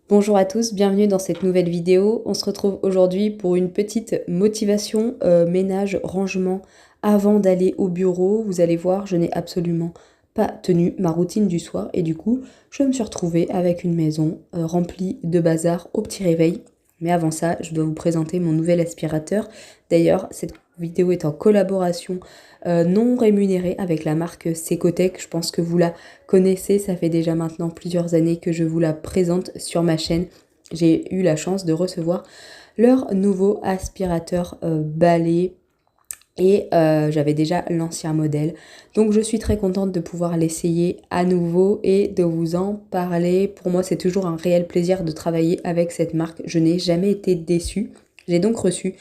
Bonjour à tous, bienvenue dans cette nouvelle vidéo. On se retrouve aujourd'hui pour une petite motivation ménage, rangement avant d'aller au bureau. Vous allez voir, je n'ai absolument pas tenu ma routine du soir et du coup, je me suis retrouvée avec une maison remplie de bazar au petit réveil. Mais avant ça, je dois vous présenter mon nouvel aspirateur. D'ailleurs, cette vidéo est en collaboration non rémunérée avec la marque Secotech. Je pense que vous la connaissez, ça fait déjà maintenant plusieurs années que je vous la présente sur ma chaîne. J'ai eu la chance de recevoir leur nouveau aspirateur balai et j'avais déjà l'ancien modèle. Donc je suis très contente de pouvoir l'essayer à nouveau et de vous en parler. Pour moi, c'est toujours un réel plaisir de travailler avec cette marque. Je n'ai jamais été déçue. J'ai donc reçu,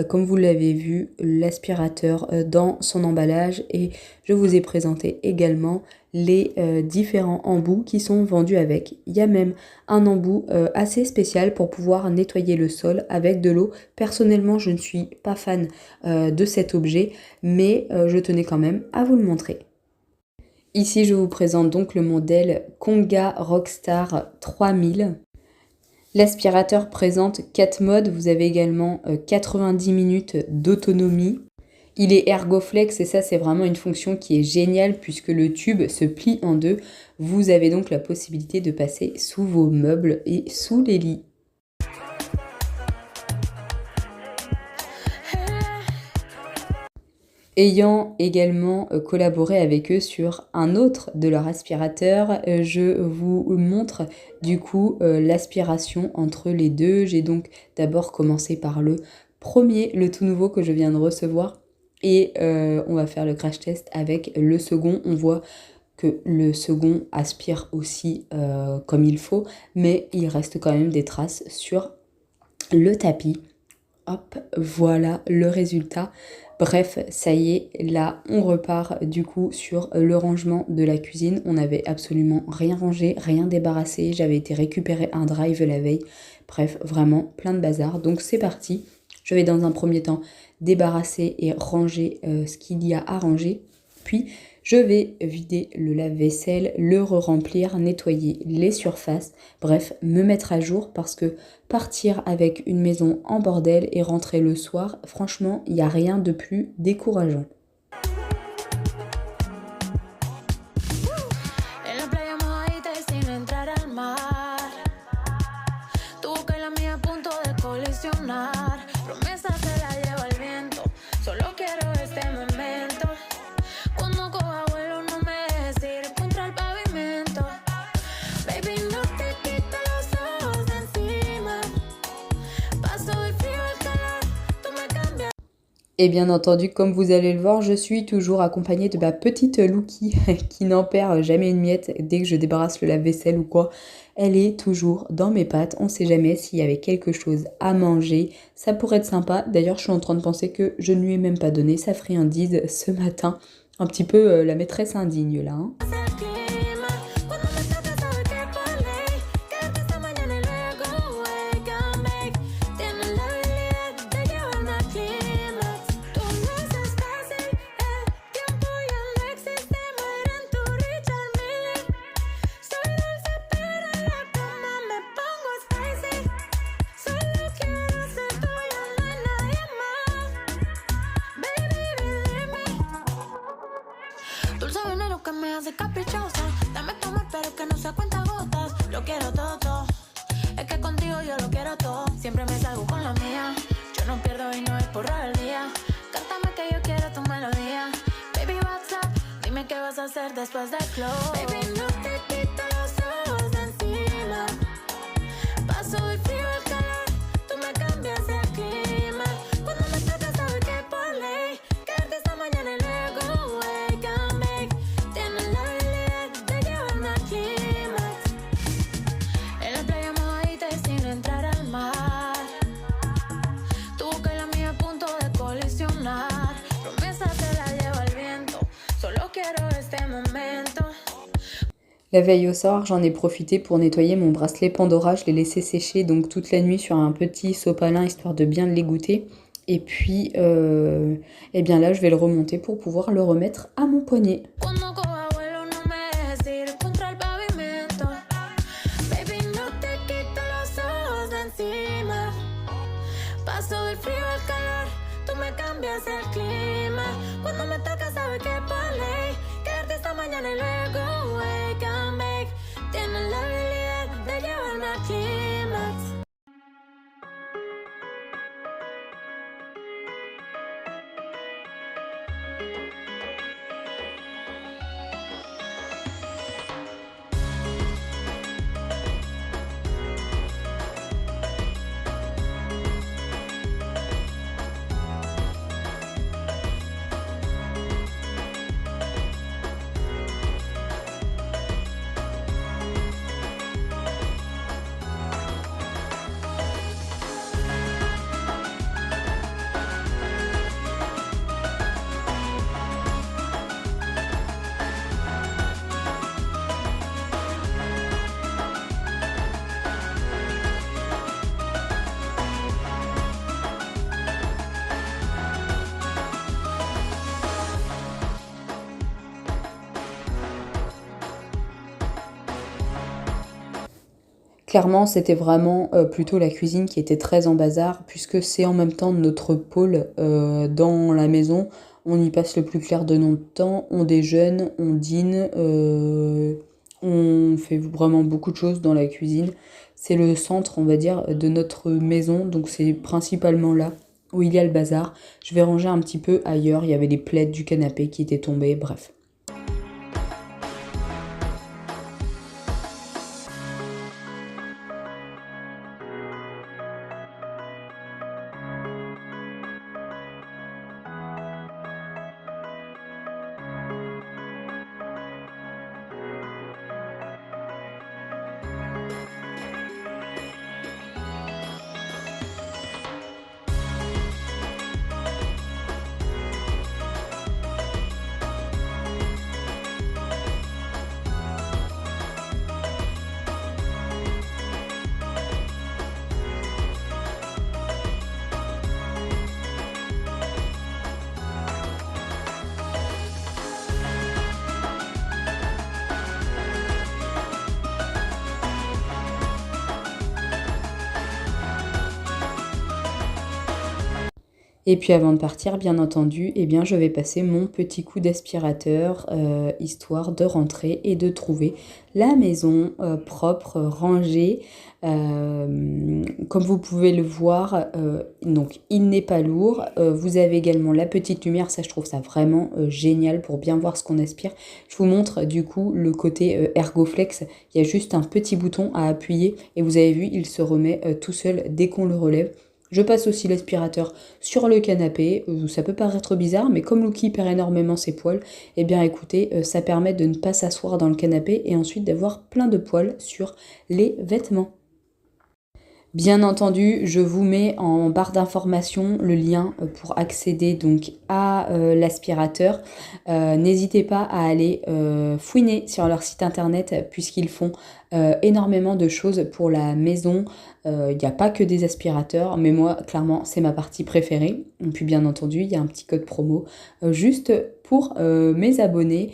comme vous l'avez vu, l'aspirateur dans son emballage et je vous ai présenté également les différents embouts qui sont vendus avec. Il y a même un embout assez spécial pour pouvoir nettoyer le sol avec de l'eau. Personnellement, je ne suis pas fan de cet objet, mais je tenais quand même à vous le montrer. Ici, je vous présente donc le modèle Konga Rockstar 3000. L'aspirateur présente 4 modes, vous avez également 90 minutes d'autonomie. Il est ergoflex et ça c'est vraiment une fonction qui est géniale puisque le tube se plie en deux. Vous avez donc la possibilité de passer sous vos meubles et sous les lits. Ayant également collaboré avec eux sur un autre de leurs aspirateurs, je vous montre du coup l'aspiration entre les deux. J'ai donc d'abord commencé par le premier, le tout nouveau que je viens de recevoir. Et on va faire le crash test avec le second. On voit que le second aspire aussi comme il faut, mais il reste quand même des traces sur le tapis. Hop, voilà le résultat. Bref, ça y est, là on repart du coup sur le rangement de la cuisine. On n'avait absolument rien rangé, rien débarrassé. J'avais été récupérer un drive la veille. Bref, vraiment plein de bazar. Donc c'est parti. Je vais dans un premier temps débarrasser et ranger ce qu'il y a à ranger. Puis je vais vider le lave-vaisselle, le re-remplir, nettoyer les surfaces. Bref, me mettre à jour parce que partir avec une maison en bordel et rentrer le soir, franchement, il n'y a rien de plus décourageant. Et bien entendu, comme vous allez le voir, je suis toujours accompagnée de ma petite Louki qui n'en perd jamais une miette dès que je débarrasse le lave-vaisselle ou quoi. Elle est toujours dans mes pattes. On ne sait jamais s'il y avait quelque chose à manger. Ça pourrait être sympa. D'ailleurs, je suis en train de penser que je ne lui ai même pas donné sa friandise ce matin. Un petit peu la maîtresse indigne là. Hein. Dulce veneno que me hace caprichosa. Dame tomar pero que no sea cuenta gotas. Lo quiero todo. Es que contigo yo lo quiero todo. Siempre me salgo con la mía. Yo no pierdo y no es por rebeldía. Cántame que yo quiero tu melodía. Baby, what's up? Dime qué vas a hacer después del flow. Baby, no te quito los ojos de encima. Paso el frío, el calor. Tú me cambias el clima. Cuando me tocas saber que por ley. Quedarte esta mañana y luego La veille au soir, j'en ai profité pour nettoyer mon bracelet Pandora. Je l'ai laissé sécher donc toute la nuit sur un petit sopalin histoire de bien l'égoutter. Et puis, eh bien là, je vais le remonter pour pouvoir le remettre à mon poignet. Paso del frío al calor, tú me cambias el clima. Cuando me toca sabes que por ley quedarte esta mañana y luego wake and bake. Tienes la habilidad de llevarme al clímax. Clairement, c'était vraiment plutôt la cuisine qui était très en bazar, puisque c'est en même temps notre pôle dans la maison. On y passe le plus clair de notre temps, on déjeune, on dîne, on fait vraiment beaucoup de choses dans la cuisine. C'est le centre, on va dire, de notre maison, donc c'est principalement là où il y a le bazar. Je vais ranger un petit peu ailleurs, il y avait les plaids du canapé qui étaient tombés, bref. Et puis avant de partir, bien entendu, eh bien, je vais passer mon petit coup d'aspirateur, histoire de rentrer et de trouver la maison propre, rangée. Comme vous pouvez le voir, donc il n'est pas lourd. Vous avez également la petite lumière, ça je trouve ça vraiment génial pour bien voir ce qu'on aspire. Je vous montre du coup le côté Ergoflex. Il y a juste un petit bouton à appuyer et vous avez vu, il se remet tout seul dès qu'on le relève. Je passe aussi l'aspirateur sur le canapé, ça peut paraître bizarre, mais comme Lucky perd énormément ses poils, eh bien écoutez, ça permet de ne pas s'asseoir dans le canapé et ensuite d'avoir plein de poils sur les vêtements. Bien entendu, je vous mets en barre d'information le lien pour accéder donc à l'aspirateur. N'hésitez pas à aller fouiner sur leur site internet puisqu'ils font énormément de choses pour la maison. Il n'y a pas que des aspirateurs, mais moi, clairement, c'est ma partie préférée. Et puis bien entendu, il y a un petit code promo juste pour mes abonnés.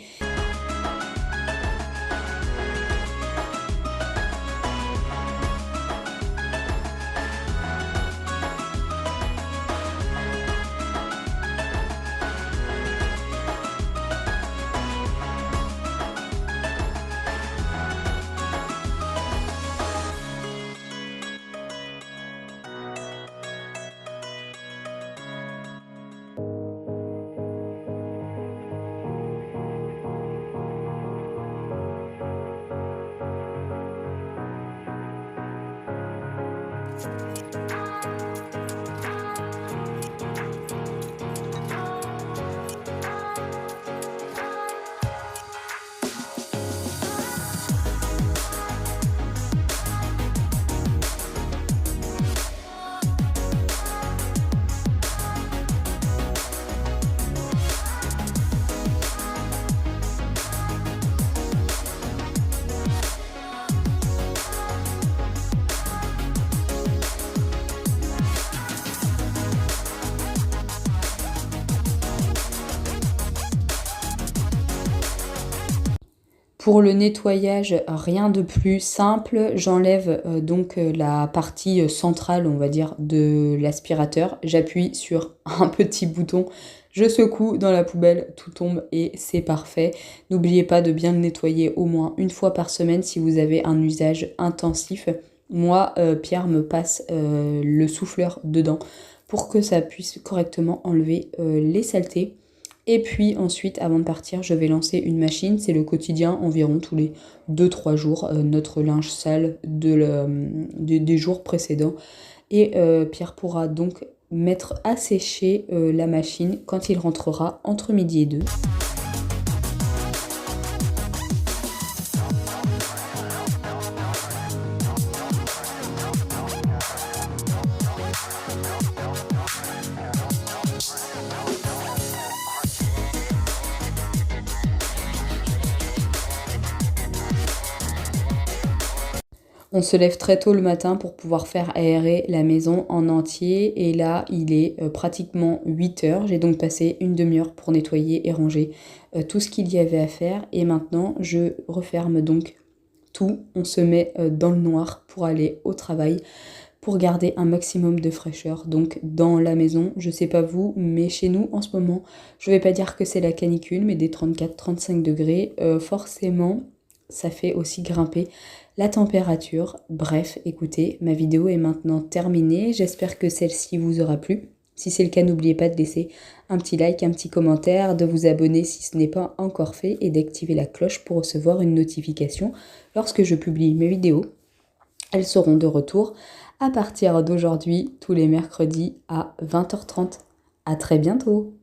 Pour le nettoyage, rien de plus simple. J'enlève donc la partie centrale, on va dire, de l'aspirateur. J'appuie sur un petit bouton, je secoue dans la poubelle, tout tombe et c'est parfait. N'oubliez pas de bien le nettoyer au moins une fois par semaine si vous avez un usage intensif. Moi, Pierre me passe le souffleur dedans pour que ça puisse correctement enlever les saletés. Et puis ensuite, avant de partir, je vais lancer une machine. C'est le quotidien, environ tous les 2-3 jours, notre linge sale des jours précédents. Et Pierre pourra donc mettre à sécher la machine quand il rentrera entre midi et 2. On se lève très tôt le matin pour pouvoir faire aérer la maison en entier. Et là, il est pratiquement 8 heures. J'ai donc passé une demi-heure pour nettoyer et ranger tout ce qu'il y avait à faire. Et maintenant, je referme donc tout. On se met dans le noir pour aller au travail, pour garder un maximum de fraîcheur donc dans la maison. Je sais pas vous, mais chez nous en ce moment, je vais pas dire que c'est la canicule, mais des 34-35 degrés, forcément, ça fait aussi grimper la température. Bref, écoutez, ma vidéo est maintenant terminée. J'espère que celle-ci vous aura plu. Si c'est le cas, n'oubliez pas de laisser un petit like, un petit commentaire, de vous abonner si ce n'est pas encore fait et d'activer la cloche pour recevoir une notification lorsque je publie mes vidéos. Elles seront de retour à partir d'aujourd'hui, tous les mercredis à 20h30. À très bientôt!